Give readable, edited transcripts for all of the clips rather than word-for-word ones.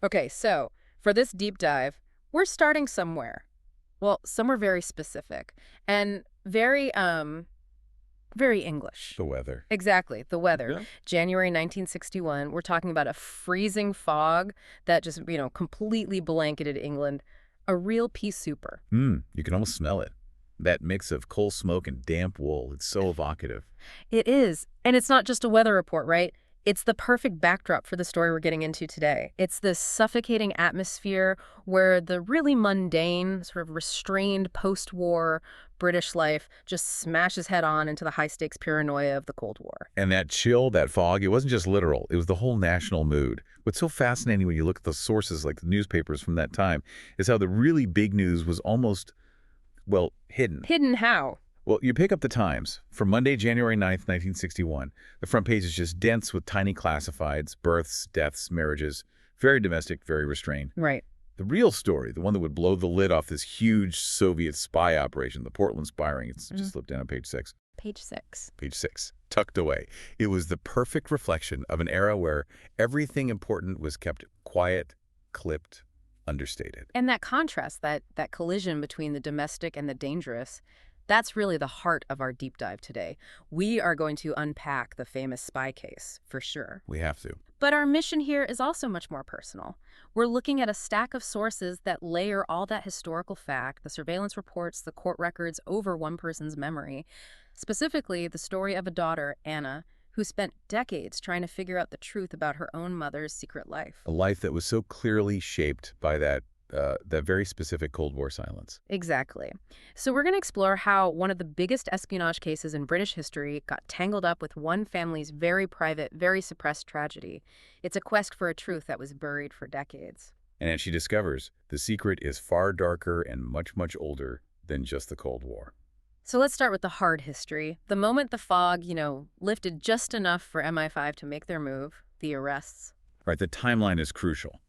Okay, so for this deep dive, we're starting somewhere. Well, somewhere very specific and very English. The weather. Exactly, the weather. Yeah. January 1961, we're talking about a freezing fog that just, completely blanketed England. A real pea souper. You can almost smell it. That mix of coal smoke and damp wool, it's so evocative. It is. And it's not just a weather report, right? It's the perfect backdrop for the story we're getting into today. It's this suffocating atmosphere where the really mundane, sort of restrained post-war British life just smashes head-on into the high-stakes paranoia of the Cold War. And that chill, that fog, it wasn't just literal. It was the whole national mood. What's so fascinating when you look at the sources like the newspapers from that time is how the really big news was almost, well, hidden. Hidden how? Well, you pick up the Times. For Monday, January 9th, 1961, the front page is just dense with tiny classifieds, births, deaths, marriages. Very domestic, very restrained. Right. The real story, the one that would blow the lid off this huge Soviet spy operation, the Portland spying, it's just slipped down on page 6. Page 6. Page 6, tucked away. It was the perfect reflection of an era where everything important was kept quiet, clipped, understated. And that contrast, that collision between the domestic and the dangerous, that's really the heart of our deep dive today. We are going to unpack the famous spy case, for sure. We have to. But our mission here is also much more personal. We're looking at a stack of sources that layer all that historical fact, the surveillance reports, the court records over one person's memory. Specifically, the story of a daughter, Anna, who spent decades trying to figure out the truth about her own mother's secret life. A life that was so clearly shaped by that very specific Cold War silence. Exactly. So we're going to explore how one of the biggest espionage cases in British history got tangled up with one family's very private, very suppressed tragedy. It's a quest for a truth that was buried for decades. And as she discovers, the secret is far darker and much, much older than just the Cold War. So let's start with the hard history. The moment the fog, lifted just enough for MI5 to make their move, the arrests. Right, the timeline is crucial.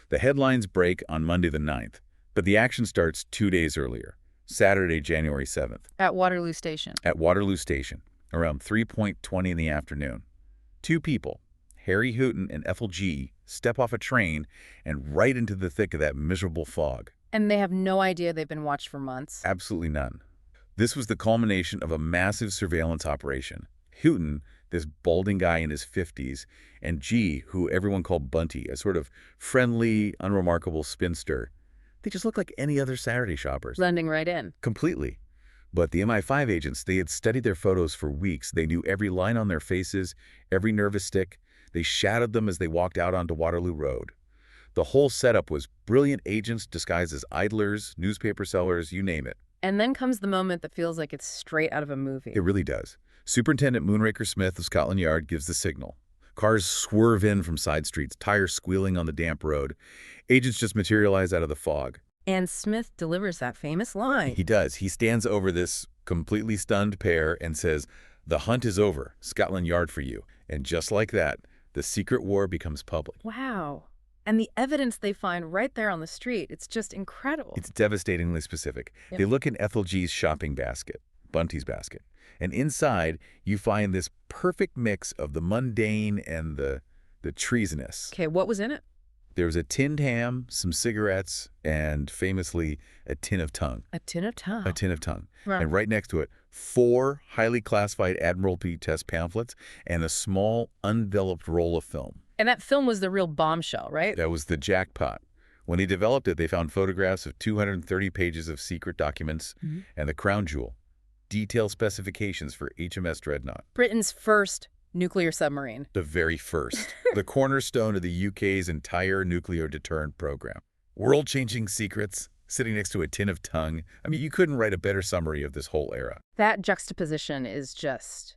The headlines break on Monday the 9th, but the action starts 2 days earlier, Saturday, January 7th. At Waterloo Station. At Waterloo Station, around 3:20 in the afternoon. Two people, Harry Hooton and Ethel G., step off a train and right into the thick of that miserable fog. And they have no idea they've been watched for months. Absolutely none. This was the culmination of a massive surveillance operation. Hooton, this balding guy in his 50s, and G, who everyone called Bunty, a sort of friendly, unremarkable spinster. They just looked like any other Saturday shoppers. Blending right in. Completely. But the MI5 agents, they had studied their photos for weeks. They knew every line on their faces, every nervous tick. They shadowed them as they walked out onto Waterloo Road. The whole setup was brilliant agents disguised as idlers, newspaper sellers, you name it. And then comes the moment that feels like it's straight out of a movie. It really does. Superintendent Moonraker Smith of Scotland Yard gives the signal. Cars swerve in from side streets, tires squealing on the damp road. Agents just materialize out of the fog. And Smith delivers that famous line. He does. He stands over this completely stunned pair and says, "The hunt is over. Scotland Yard for you." And just like that, the secret war becomes public. Wow. And the evidence they find right there on the street, it's just incredible. It's devastatingly specific. Yep. They look in Ethel G's shopping basket, Bunty's basket. And inside, you find this perfect mix of the mundane and the treasonous. Okay, what was in it? There was a tinned ham, some cigarettes, and famously, a tin of tongue. A tin of tongue. A tin of tongue. Right. And right next to it, 4 highly classified Admiralty test pamphlets and a small, unenveloped roll of film. And that film was the real bombshell, right? That was the jackpot. When they developed it, they found photographs of 230 pages of secret documents and the crown jewel, detailed specifications for HMS Dreadnought. Britain's first nuclear submarine. The very first. The cornerstone of the UK's entire nuclear deterrent program. World-changing secrets, sitting next to a tin of tongue. I mean, you couldn't write a better summary of this whole era. That juxtaposition is just,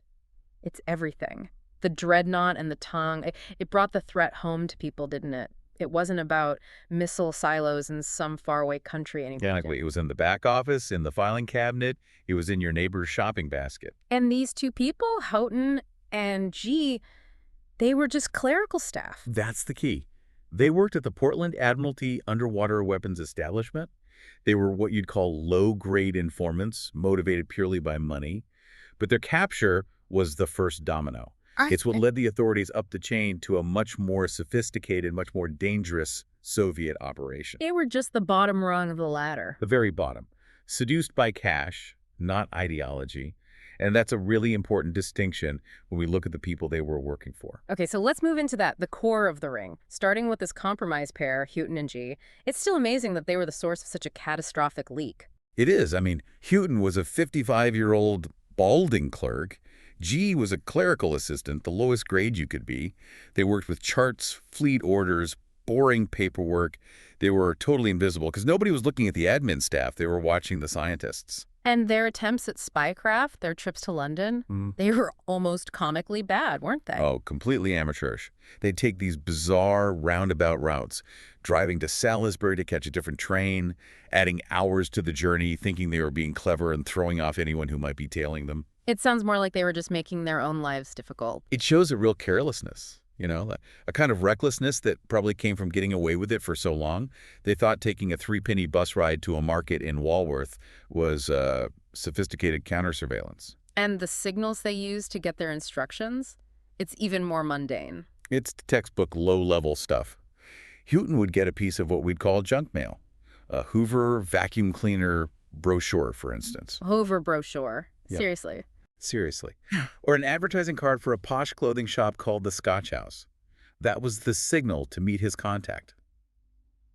it's everything. The dreadnought and the tongue, it brought the threat home to people, didn't it? It wasn't about missile silos in some faraway country anymore. Exactly. It was in the back office, in the filing cabinet. It was in your neighbor's shopping basket. And these two people, Houghton and G, they were just clerical staff. That's the key. They worked at the Portland Admiralty Underwater Weapons Establishment. They were what you'd call low-grade informants, motivated purely by money. But their capture was the first domino. It's what led the authorities up the chain to a much more sophisticated, much more dangerous Soviet operation. They were just the bottom rung of the ladder. The very bottom. Seduced by cash, not ideology. And that's a really important distinction when we look at the people they were working for. Okay, so let's move into the core of the ring. Starting with this compromise pair, Houghton and G, it's still amazing that they were the source of such a catastrophic leak. It is. I mean, Houghton was a 55-year-old balding clerk. G was a clerical assistant, the lowest grade you could be. They worked with charts, fleet orders, boring paperwork. They were totally invisible because nobody was looking at the admin staff. They were watching the scientists. And their attempts at spycraft, their trips to London, they were almost comically bad, weren't they? Oh, completely amateurish. They'd take these bizarre roundabout routes, driving to Salisbury to catch a different train, adding hours to the journey, thinking they were being clever and throwing off anyone who might be tailing them. It sounds more like they were just making their own lives difficult. It shows a real carelessness, a kind of recklessness that probably came from getting away with it for so long. They thought taking a 3-penny bus ride to a market in Walworth was sophisticated counter-surveillance. And the signals they used to get their instructions, it's even more mundane. It's textbook low-level stuff. Houghton would get a piece of what we'd call junk mail. A Hoover vacuum cleaner brochure, for instance. Hoover brochure. Yep. Seriously. Seriously. Or an advertising card for a posh clothing shop called the Scotch House. That was the signal to meet his contact.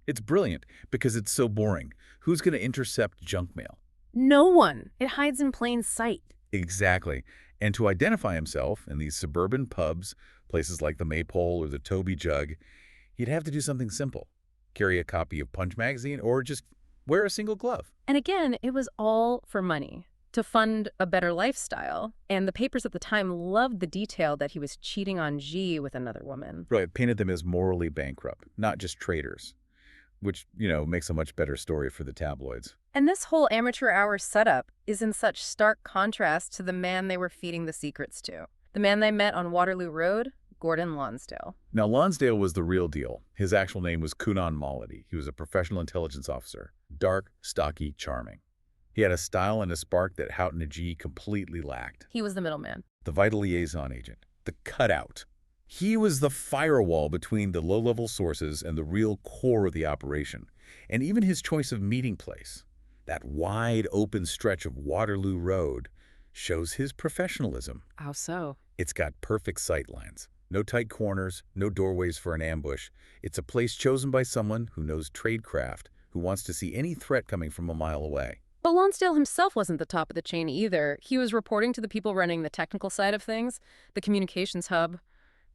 It's brilliant because it's so boring. Who's going to intercept junk mail? No one. It hides in plain sight. Exactly. And to identify himself in these suburban pubs, places like the Maypole or the Toby Jug, he'd have to do something simple. Carry a copy of Punch magazine or just wear a single glove. And again, it was all for money, to fund a better lifestyle. And the papers at the time loved the detail that he was cheating on G with another woman. Right, painted them as morally bankrupt, not just traitors, which, makes a much better story for the tabloids. And this whole amateur hour setup is in such stark contrast to the man they were feeding the secrets to. The man they met on Waterloo Road, Gordon Lonsdale. Now, Lonsdale was the real deal. His actual name was Kunan Mollady. He was a professional intelligence officer. Dark, stocky, charming. He had a style and a spark that Houghton and G completely lacked. He was the middleman. The vital liaison agent. The cutout. He was the firewall between the low-level sources and the real core of the operation. And even his choice of meeting place, that wide open stretch of Waterloo Road, shows his professionalism. How so? It's got perfect sight lines. No tight corners, no doorways for an ambush. It's a place chosen by someone who knows tradecraft, who wants to see any threat coming from a mile away. But Lonsdale himself wasn't the top of the chain either. He was reporting to the people running the technical side of things, the communications hub,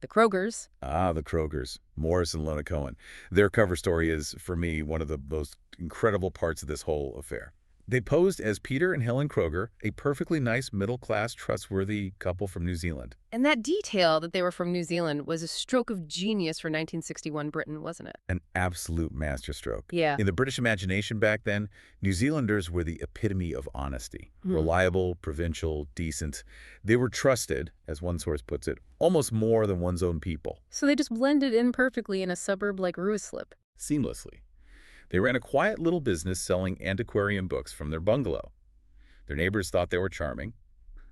the Krogers. Ah, the Krogers. Morris and Lona Cohen. Their cover story is, for me, one of the most incredible parts of this whole affair. They posed as Peter and Helen Kroger, a perfectly nice, middle-class, trustworthy couple from New Zealand. And that detail that they were from New Zealand was a stroke of genius for 1961 Britain, wasn't it? An absolute masterstroke. Yeah. In the British imagination back then, New Zealanders were the epitome of honesty. Reliable, provincial, decent. They were trusted, as one source puts it, almost more than one's own people. So they just blended in perfectly in a suburb like Ruislip. Seamlessly. They ran a quiet little business selling antiquarian books from their bungalow. Their neighbors thought they were charming.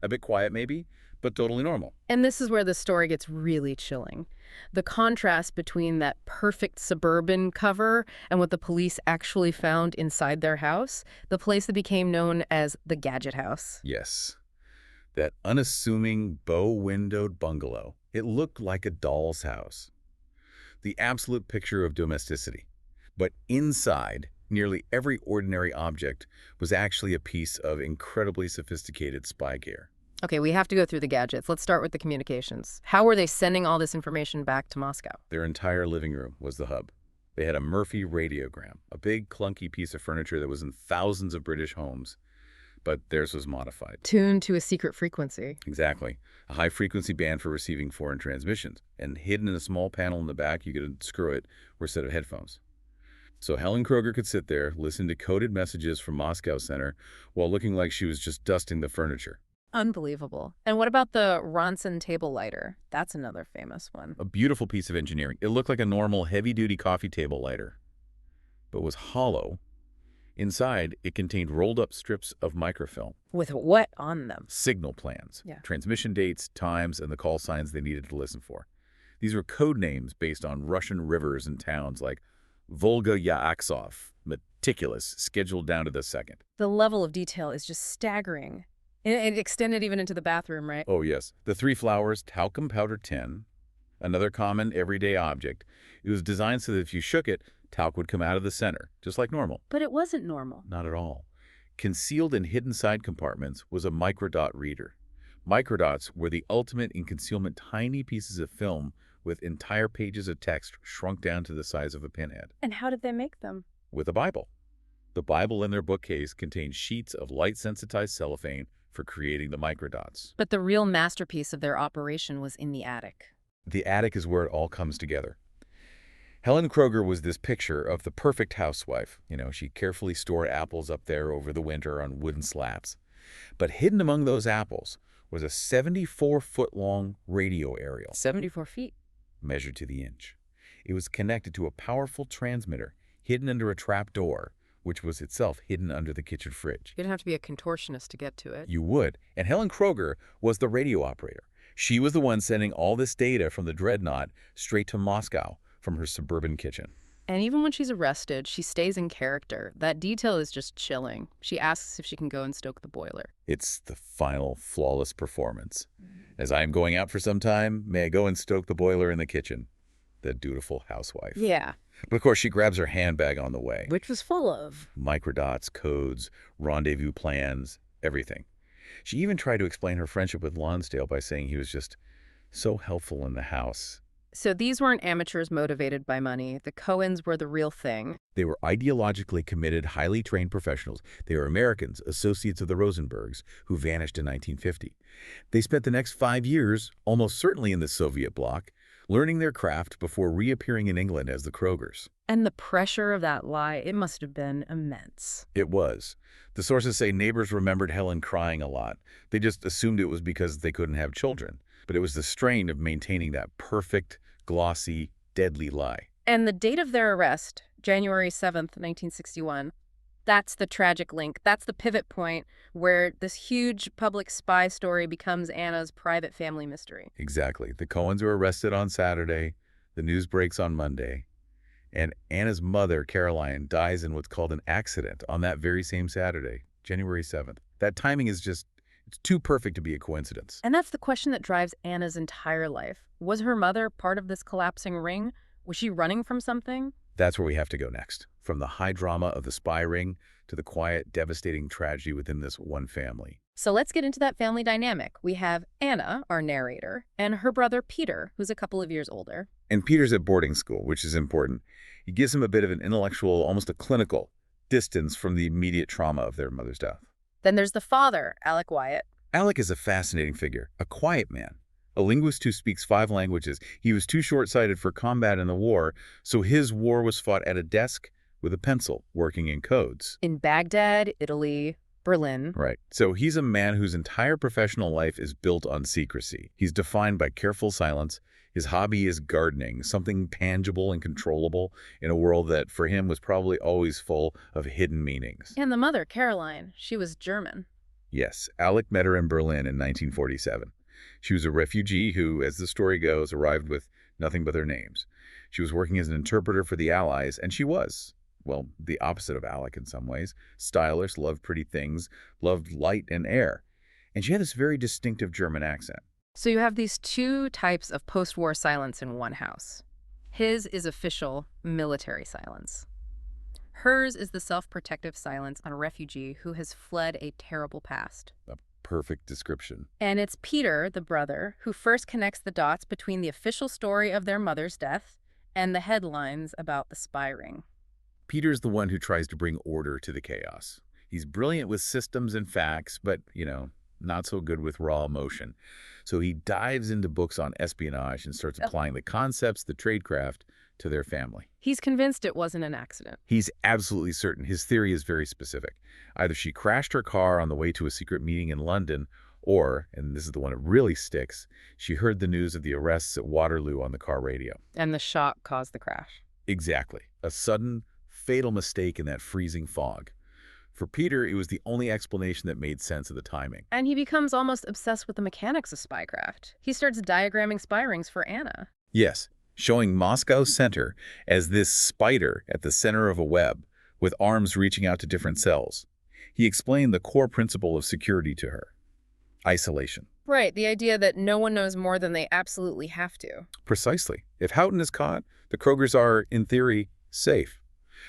A bit quiet, maybe, but totally normal. And this is where the story gets really chilling. The contrast between that perfect suburban cover and what the police actually found inside their house, the place that became known as the Gadget House. Yes. That unassuming, bow-windowed bungalow. It looked like a doll's house. The absolute picture of domesticity. But inside, nearly every ordinary object was actually a piece of incredibly sophisticated spy gear. Okay, we have to go through the gadgets. Let's start with the communications. How were they sending all this information back to Moscow? Their entire living room was the hub. They had a Murphy radiogram, a big, clunky piece of furniture that was in thousands of British homes, but theirs was modified. Tuned to a secret frequency. Exactly. A high-frequency band for receiving foreign transmissions. And hidden in a small panel in the back, you could unscrew it, were a set of headphones. So Helen Kroger could sit there, listen to coded messages from Moscow Center, while looking like she was just dusting the furniture. Unbelievable. And what about the Ronson table lighter? That's another famous one. A beautiful piece of engineering. It looked like a normal heavy-duty coffee table lighter, but was hollow. Inside, it contained rolled-up strips of microfilm. With what on them? Signal plans, Yeah. transmission dates, times, and the call signs they needed to listen for. These were code names based on Russian rivers and towns like Volga Yaaksov, meticulous, scheduled down to the second. The level of detail is just staggering. It extended even into the bathroom, right? Oh, yes. The 3 flowers, talcum powder tin, another common everyday object. It was designed so that if you shook it, talc would come out of the center, just like normal. But it wasn't normal. Not at all. Concealed in hidden side compartments was a microdot reader. Microdots were the ultimate in concealment, tiny pieces of film with entire pages of text shrunk down to the size of a pinhead. And how did they make them? With a Bible. The Bible in their bookcase contained sheets of light-sensitized cellophane for creating the microdots. But the real masterpiece of their operation was in the attic. The attic is where it all comes together. Helen Kroger was this picture of the perfect housewife. She carefully stored apples up there over the winter on wooden slats. But hidden among those apples was a 74-foot-long radio aerial. 74 feet. Measured to the inch. It was connected to a powerful transmitter hidden under a trap door, which was itself hidden under the kitchen fridge. You'd have to be a contortionist to get to it. You would. And Helen Kroger was the radio operator. She was the one sending all this data from the Dreadnought straight to Moscow from her suburban kitchen. And even when she's arrested, she stays in character. That detail is just chilling. She asks if she can go and stoke the boiler. It's the final, flawless performance. As I am going out for some time, may I go and stoke the boiler in the kitchen? The dutiful housewife. Yeah. But of course, she grabs her handbag on the way. Which was full of microdots, codes, rendezvous plans, everything. She even tried to explain her friendship with Lonsdale by saying he was just so helpful in the house. So these weren't amateurs motivated by money. The Cohens were the real thing. They were ideologically committed, highly trained professionals. They were Americans, associates of the Rosenbergs, who vanished in 1950. They spent the next 5 years, almost certainly in the Soviet bloc, learning their craft before reappearing in England as the Krogers. And the pressure of that lie, it must have been immense. It was. The sources say neighbors remembered Helen crying a lot. They just assumed it was because they couldn't have children. But it was the strain of maintaining that perfect, glossy, deadly lie. And the date of their arrest, January 7th, 1961, that's the tragic link. That's the pivot point where this huge public spy story becomes Anna's private family mystery. Exactly. The Cohens were arrested on Saturday. The news breaks on Monday. And Anna's mother, Caroline, dies in what's called an accident on that very same Saturday, January 7th. That timing is just, it's too perfect to be a coincidence. And that's the question that drives Anna's entire life. Was her mother part of this collapsing ring? Was she running from something? That's where we have to go next. From the high drama of the spy ring to the quiet, devastating tragedy within this one family. So let's get into that family dynamic. We have Anna, our narrator, and her brother Peter, who's a couple of years older. And Peter's at boarding school, which is important. It gives him a bit of an intellectual, almost a clinical, distance from the immediate trauma of their mother's death. Then there's the father, Alec Wyatt. Alec is a fascinating figure, a quiet man. A linguist who speaks 5 languages. He was too short-sighted for combat in the war, so his war was fought at a desk with a pencil, working in codes. In Baghdad, Italy, Berlin. Right. So he's a man whose entire professional life is built on secrecy. He's defined by careful silence. His hobby is gardening, something tangible and controllable in a world that, for him, was probably always full of hidden meanings. And the mother, Caroline, she was German. Yes, Alec met her in Berlin in 1947. She was a refugee who, as the story goes, arrived with nothing but their names. She was working as an interpreter for the Allies, and she was, well, the opposite of Alec in some ways. Stylish, loved pretty things, loved light and air. And she had this very distinctive German accent. So you have these two types of post-war silence in one house. His is official military silence. Hers is the self-protective silence on a refugee who has fled a terrible past. A perfect description. And it's Peter, the brother, who first connects the dots between the official story of their mother's death and the headlines about the spy ring. Peter's the one who tries to bring order to the chaos. He's brilliant with systems and facts, but, not so good with raw emotion. So he dives into books on espionage and starts applying the concepts, the tradecraft, to their family. He's convinced it wasn't an accident. He's absolutely certain. His theory is very specific. Either she crashed her car on the way to a secret meeting in London, or, and this is the one that really sticks, she heard the news of the arrests at Waterloo on the car radio. And the shock caused the crash. Exactly. A sudden, fatal mistake in that freezing fog. For Peter, it was the only explanation that made sense of the timing. And he becomes almost obsessed with the mechanics of spycraft. He starts diagramming spy rings for Anna. Yes, showing Moscow Center as this spider at the center of a web, with arms reaching out to different cells. He explained the core principle of security to her: isolation. Right, the idea that no one knows more than they absolutely have to. Precisely. If Houghton is caught, the Krogers are, in theory, safe.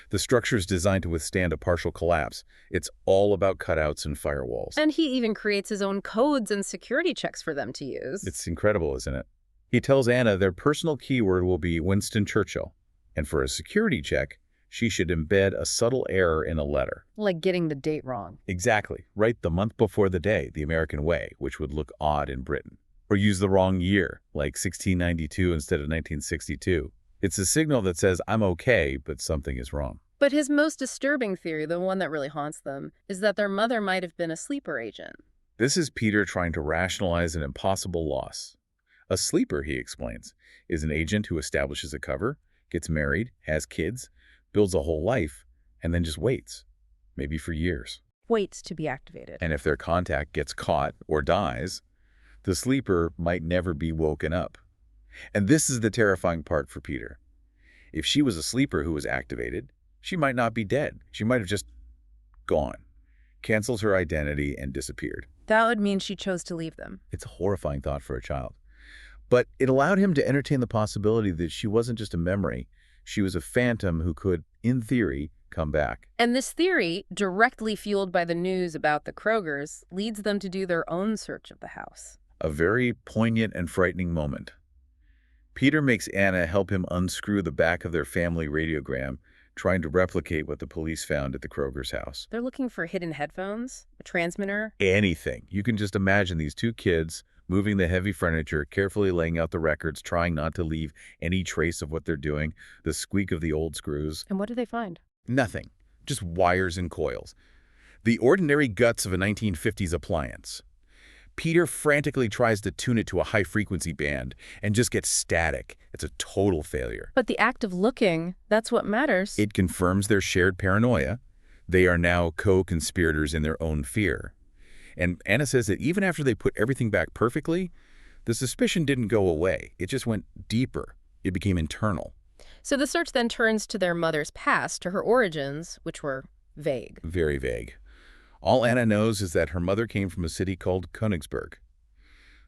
The structure is designed to withstand a partial collapse. It's all about cutouts and firewalls. And he even creates his own codes and security checks for them to use. It's incredible, isn't it? He tells Anna their personal keyword will be Winston Churchill, and for a security check, she should embed a subtle error in a letter. Like getting the date wrong. Exactly. Write the month before the day, the American way, which would look odd in Britain. Or use the wrong year, like 1692 instead of 1962. It's a signal that says, I'm okay, but something is wrong. But his most disturbing theory, the one that really haunts them, is that their mother might have been a sleeper agent. This is Peter trying to rationalize an impossible loss. A sleeper, he explains, is an agent who establishes a cover, gets married, has kids, builds a whole life, and then just waits, maybe for years. Waits to be activated. And if their contact gets caught or dies, the sleeper might never be woken up. And this is the terrifying part for Peter. If she was a sleeper who was activated, she might not be dead. She might have just gone, canceled her identity, and disappeared. That would mean she chose to leave them. It's a horrifying thought for a child. But it allowed him to entertain the possibility that she wasn't just a memory. She was a phantom who could, in theory, come back. And this theory, directly fueled by the news about the Krogers, leads them to do their own search of the house. A very poignant and frightening moment. Peter makes Anna help him unscrew the back of their family radiogram, trying to replicate what the police found at the Krogers' house. They're looking for hidden headphones, a transmitter. Anything. You can just imagine these two kids moving the heavy furniture, carefully laying out the records, trying not to leave any trace of what they're doing, the squeak of the old screws. And what do they find? Nothing. Just wires and coils. The ordinary guts of a 1950s appliance. Peter frantically tries to tune it to a high-frequency band and just gets static. It's a total failure. But the act of looking, that's what matters. It confirms their shared paranoia. They are now co-conspirators in their own fear. And Anna says that even after they put everything back perfectly, the suspicion didn't go away. It just went deeper. It became internal. So the search then turns to their mother's past, to her origins, which were vague. Very vague. All Anna knows is that her mother came from a city called Königsberg,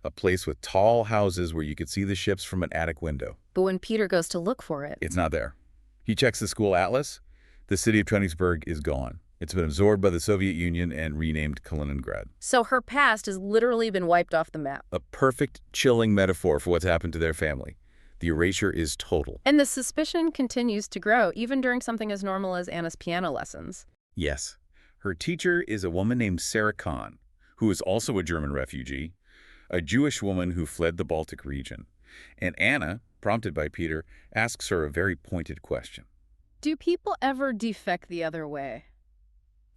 a place with tall houses where you could see the ships from an attic window. But when Peter goes to look for it, It's not there. He checks the school atlas. The city of Königsberg is gone. It's been absorbed by the Soviet Union and renamed Kaliningrad. so her past has literally been wiped off the map. A perfect, chilling metaphor for what's happened to their family. The erasure is total. And the suspicion continues to grow, even during something as normal as Anna's piano lessons. Yes. Her teacher is a woman named Sarah Kahn, who is also a German refugee, a Jewish woman who fled the Baltic region. And Anna, prompted by Peter, asks her a very pointed question. Do people ever defect the other way?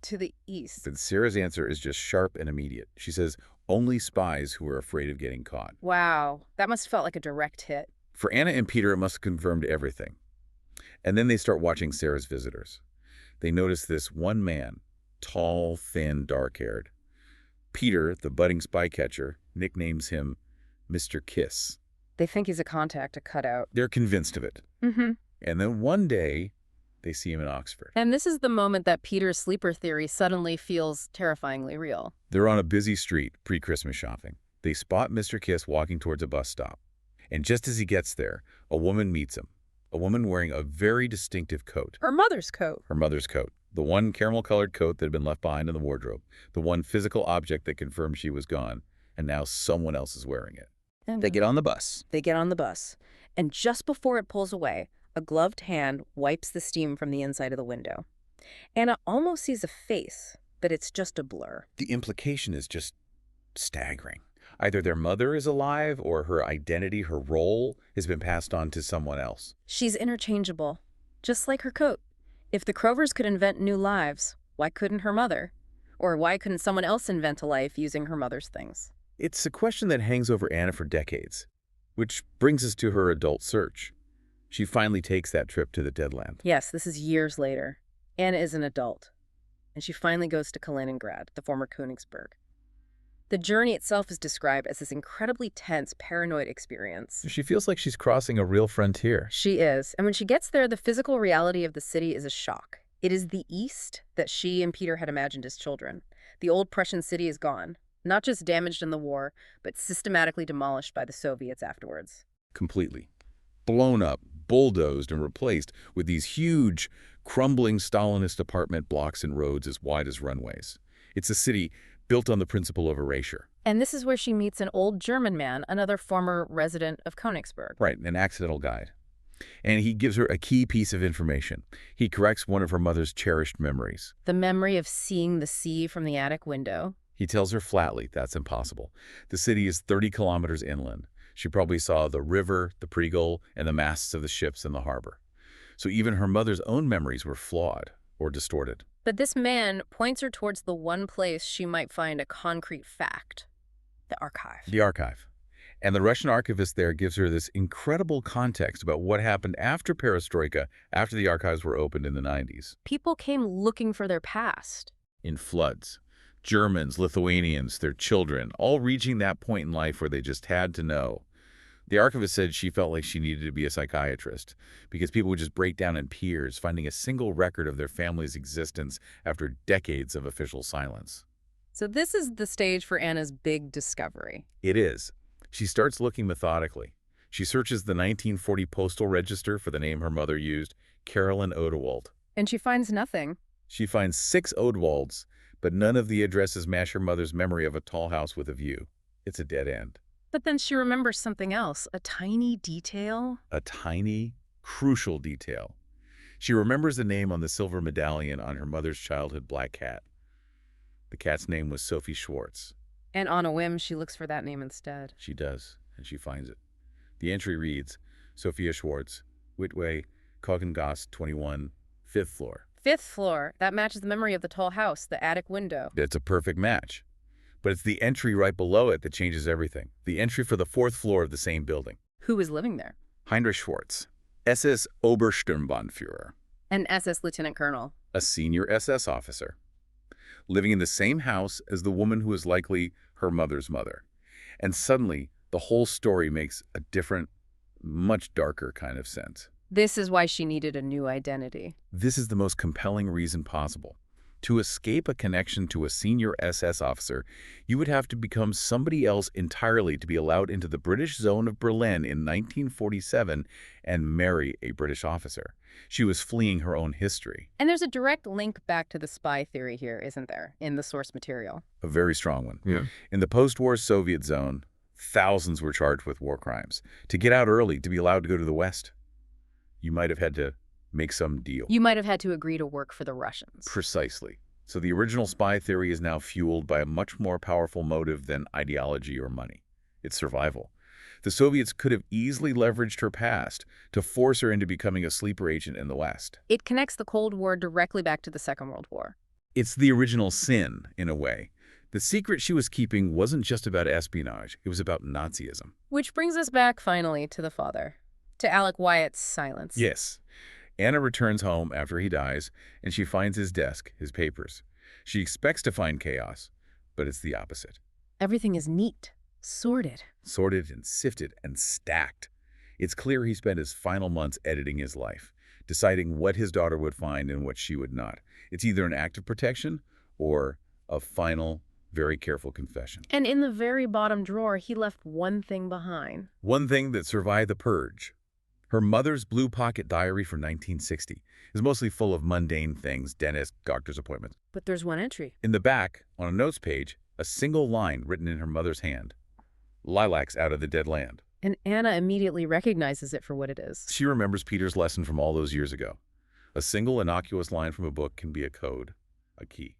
To the east? But Sarah's answer is just sharp and immediate. She says, only spies who are afraid of getting caught. Wow, that must have felt like a direct hit. For Anna and Peter, it must have confirmed everything. And then they start watching Sarah's visitors. They notice this one man, tall, thin, dark-haired. Peter, the budding spy catcher, nicknames him Mr. Kiss. They think he's a contact, a cutout. They're convinced of it. Mm-hmm. And then one day, they see him in Oxford. And this is the moment that Peter's sleeper theory suddenly feels terrifyingly real. They're on a busy street, pre-Christmas shopping. They spot Mr. Kiss walking towards a bus stop. And just as he gets there, a woman meets him. A woman wearing a very distinctive coat. Her mother's coat. Her mother's coat. The one caramel-colored coat that had been left behind in the wardrobe. The one physical object that confirmed she was gone. And now someone else is wearing it. And They get on the bus. They get on the bus. And just before it pulls away, a gloved hand wipes the steam from the inside of the window. Anna almost sees a face, but it's just a blur. The implication is just staggering. Either their mother is alive or her identity, her role, has been passed on to someone else. She's interchangeable, just like her coat. If the Crovers could invent new lives, why couldn't her mother? Or why couldn't someone else invent a life using her mother's things? It's a question that hangs over Anna for decades, which brings us to her adult search. She finally takes that trip to the Deadland. Yes, this is years later. Anna is an adult, and she finally goes to Kaliningrad, the former Königsberg. The journey itself is described as this incredibly tense, paranoid experience. She feels like she's crossing a real frontier. She is. And when she gets there, the physical reality of the city is a shock. It is the East that she and Peter had imagined as children. The old Prussian city is gone, not just damaged in the war, but systematically demolished by the Soviets afterwards. Completely. Blown up, bulldozed, and replaced with these huge, crumbling Stalinist apartment blocks and roads as wide as runways. It's a city built on the principle of erasure. And this is where she meets an old German man, another former resident of Königsberg. Right, an accidental guide. And he gives her a key piece of information. He corrects one of her mother's cherished memories. The memory of seeing the sea from the attic window. He tells her flatly that's impossible. The city is 30 kilometers inland. She probably saw the river, the Pregel, and the masts of the ships in the harbor. So even her mother's own memories were flawed or distorted. But this man points her towards the one place she might find a concrete fact: the archive. The archive. And the Russian archivist there gives her this incredible context about what happened after Perestroika, after the archives were opened in the 90s. People came looking for their past. In floods. Germans, Lithuanians, their children, all reaching that point in life where they just had to know. The archivist said she felt like she needed to be a psychiatrist because people would just break down in tears, finding a single record of their family's existence after decades of official silence. So this is the stage for Anna's big discovery. It is. She starts looking methodically. She searches the 1940 postal register for the name her mother used, Carolyn Odewald. And she finds nothing. She finds 6 Odewalds, but none of the addresses match her mother's memory of a tall house with a view. It's a dead end. But then she remembers something else, a tiny detail. A tiny, crucial detail. She remembers the name on the silver medallion on her mother's childhood black cat. The cat's name was Sophie Schwartz. And on a whim, she looks for that name instead. She does, and she finds it. The entry reads, Sophia Schwartz, Whitway, Coggengasse 21, 5th floor. 5th floor. That matches the memory of the tall house, the attic window. It's a perfect match. But it's the entry right below it that changes everything. The entry for the 4th floor of the same building. Who was living there? Heinrich Schwartz, SS Obersturmbannführer. An SS lieutenant colonel. A senior SS officer. Living in the same house as the woman who was likely her mother's mother. And suddenly, the whole story makes a different, much darker kind of sense. This is why she needed a new identity. This is the most compelling reason possible. To escape a connection to a senior SS officer, you would have to become somebody else entirely to be allowed into the British zone of Berlin in 1947 and marry a British officer. She was fleeing her own history. And there's a direct link back to the spy theory here, isn't there, in the source material? A very strong one. Yeah. In the post-war Soviet zone, thousands were charged with war crimes. To get out early, to be allowed to go to the West, you might have had to make some deal. You might have had to agree to work for the Russians. Precisely. So the original spy theory is now fueled by a much more powerful motive than ideology or money. It's survival. The Soviets could have easily leveraged her past to force her into becoming a sleeper agent in the West. It connects the Cold War directly back to the Second World War. It's the original sin, in a way. The secret she was keeping wasn't just about espionage. It was about Nazism. Which brings us back, finally, to the father. To Alec Wyatt's silence. Yes. Anna returns home after he dies, and she finds his desk, his papers. She expects to find chaos, but it's the opposite. Everything is neat, sorted. Sorted and sifted and stacked. It's clear he spent his final months editing his life, deciding what his daughter would find and what she would not. It's either an act of protection or a final, very careful confession. And in the very bottom drawer, he left one thing behind. One thing that survived the purge. Her mother's blue pocket diary from 1960 is mostly full of mundane things, dentist, doctor's appointments. But there's one entry. In the back, on a notes page, a single line written in her mother's hand. Lilacs out of the dead land. And Anna immediately recognizes it for what it is. She remembers Peter's lesson from all those years ago. A single innocuous line from a book can be a code, a key.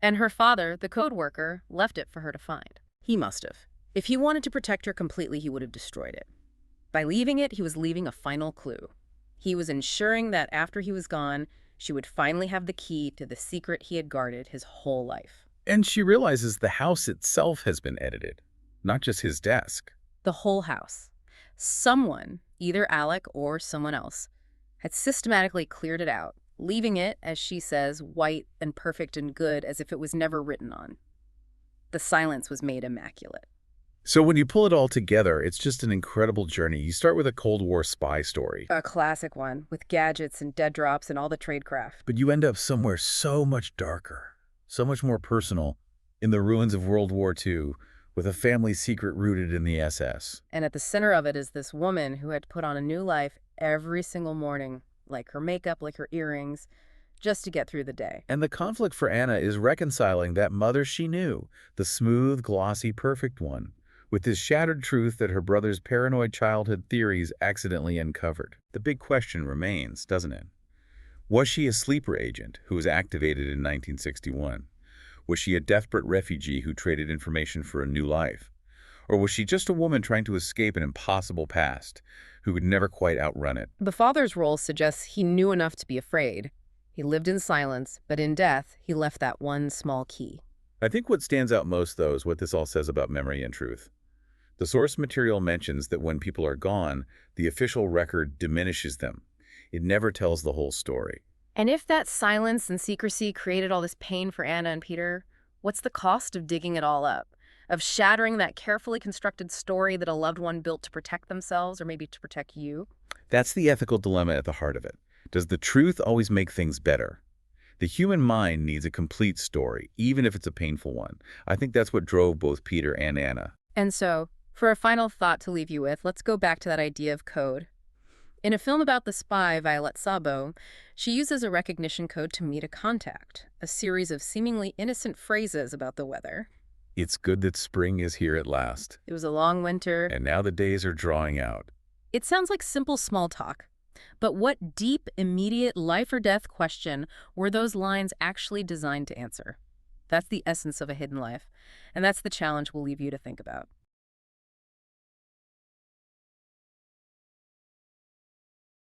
And her father, the code worker, left it for her to find. He must have. If he wanted to protect her completely, he would have destroyed it. By leaving it, he was leaving a final clue. He was ensuring that after he was gone, she would finally have the key to the secret he had guarded his whole life. And she realizes the house itself has been edited, not just his desk. The whole house. Someone, either Alec or someone else, had systematically cleared it out, leaving it, as she says, white and perfect and good as if it was never written on. The silence was made immaculate. So when you pull it all together, it's just an incredible journey. You start with a Cold War spy story, A classic one, with gadgets and dead drops and all the tradecraft. but you end up somewhere so much darker, so much more personal, in the ruins of World War II, with a family secret rooted in the SS. And at the center of it is this woman who had to put on a new life every single morning, like her makeup, like her earrings, just to get through the day. And the conflict for Anna is reconciling that mother she knew, the smooth, glossy, perfect one, with this shattered truth that her brother's paranoid childhood theories accidentally uncovered. The big question remains, doesn't it? Was she a sleeper agent who was activated in 1961? Was she a desperate refugee who traded information for a new life? Or was she just a woman trying to escape an impossible past who could never quite outrun it? The father's role suggests he knew enough to be afraid. He lived in silence, but in death, he left that one small key. I think what stands out most, though, is what this all says about memory and truth. The source material mentions that when people are gone, the official record diminishes them. It never tells the whole story. And if that silence and secrecy created all this pain for Anna and Peter, what's the cost of digging it all up? Of shattering that carefully constructed story that a loved one built to protect themselves or maybe to protect you? That's the ethical dilemma at the heart of it. Does the truth always make things better? The human mind needs a complete story, even if it's a painful one. I think that's what drove both Peter and Anna. And so, for a final thought to leave you with, let's go back to that idea of code. In a film about the spy, Violet Sabo, she uses a recognition code to meet a contact, a series of seemingly innocent phrases about the weather. It's good that spring is here at last, It was a long winter. and now the days are drawing out. It sounds like simple small talk. But what deep, immediate, life or death question were those lines actually designed to answer? That's the essence of a hidden life, and that's the challenge we'll leave you to think about.